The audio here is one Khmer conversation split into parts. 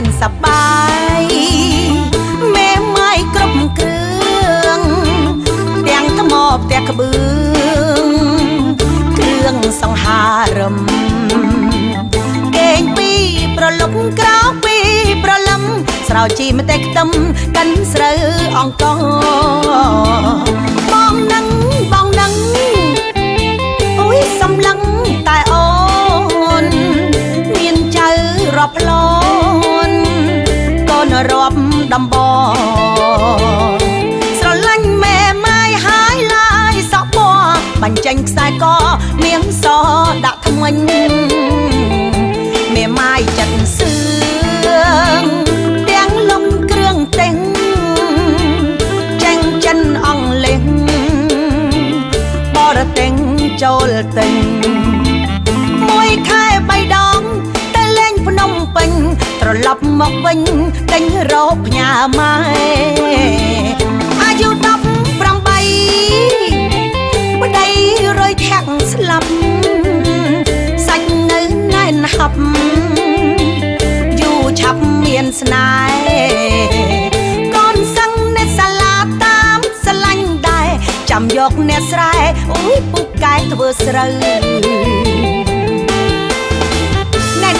នសប្បាយមេម៉ាយគ្រប់គ្រឿងទាំងថ្មផ្ទះក្បឿងគ្រឿងសង្ហារឹមកេងពីប្រលប់ក្រោកពីប្រលឹមស្រោចជីម្ទេសខ្ទឹមកិនស្រូវអង្ករបងនឹងអូយសំឡឹងតែអូនមានចៅរាប់ឡនកូនរាប់ដំបងស្រឡាញ់ម៉ែម៉ាយហើយឡាយសក់ពណ៌បញ្ចេញខ្សែកមៀងសដាក់ថ្មិញមេម៉ាយចិត្តសឿងទាំងលំគ្រឿងទាំងចាញ់ចិនអង់គ្លេសបរទេសចូលទិញមួយខែ3ដងទៅលេងភ្នំពេញត្រឡប់មកវិញទិញរោគផ្ញើម៉ែអាយុ18ប្តីរយធាក់ស្លាប់សាច់នៅណែនហាប់យូរឆាប់មានស្នេហ៍កូនសឹងនៅសាលាតាមស្រឡាញ់ដែរចាំយកអ្នកស្រែអូយពូកែធ្វើស្រូវណែ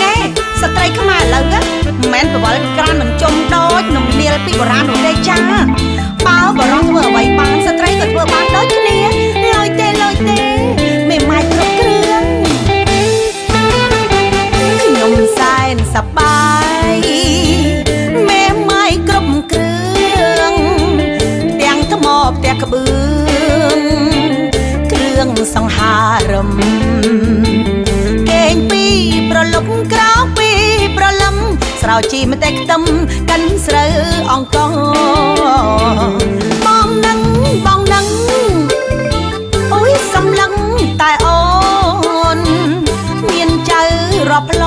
ស្ត្រីខ្មែរឥឡូវមិនមែនបវលក្រានមិនចំដូចនំលាលពីបុរាណនោះទេចាបើបរោះធ្វើអ្វីបានស្ត្រីក៏ធ្វើបានដូចគ្នាលុយទេមេម៉ាយគ្រប់គ្រឿងខ្ញុំសែនសប្បាយមេម៉ាយគ្រប់គ្រឿងទាំងថ្មផ្ទះក្បឿងគ្រឿងសង្ហារឹមកេងពីប្រលប់ក្រោកពីប្រលឹមស្រោចជីម្ទេសខ្ទឹមកិនស្រូវអង្ករបងនឹងអូយសំឡឹងតែអូនមានចៅរាប់ឡ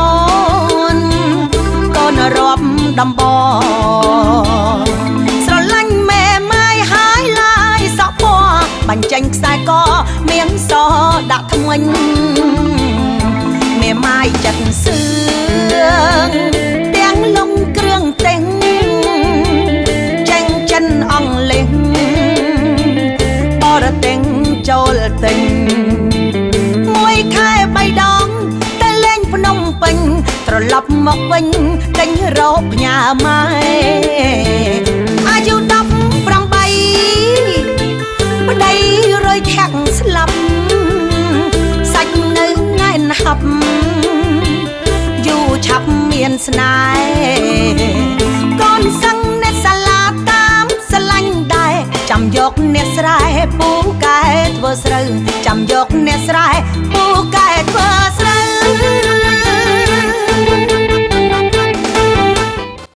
នកូនរាប់ដំបងស្រឡាញ់ម៉ែម៉ាយហើយឡាយសក់ពណ៌បញ្ចេញខ្សែកមៀងសដាក់ថ្មិញមេម៉ាយចិត្តសឿងទាំងលំគ្រឿងទាំងចាញ់ចិនអង់គ្លេសបរទេសចូលទិញមួយខែ3ដងទៅលេងភ្នំពេញត្រឡប់មកវិញទិញរោគផ្ញើម៉ែអាយុ18ប្តីរយធាក់ស្លាប់សាច់នៅណែនហាប់យូរឆាប់មានស្នេហ៍កូនសឹងនៅសាលាតាមស្រឡាញ់ដែរចាំយកអ្នកស្រែពូកែធ្វើស្រូវចាំយកអ្នកស្រែពូកែធ្វើស្រូវ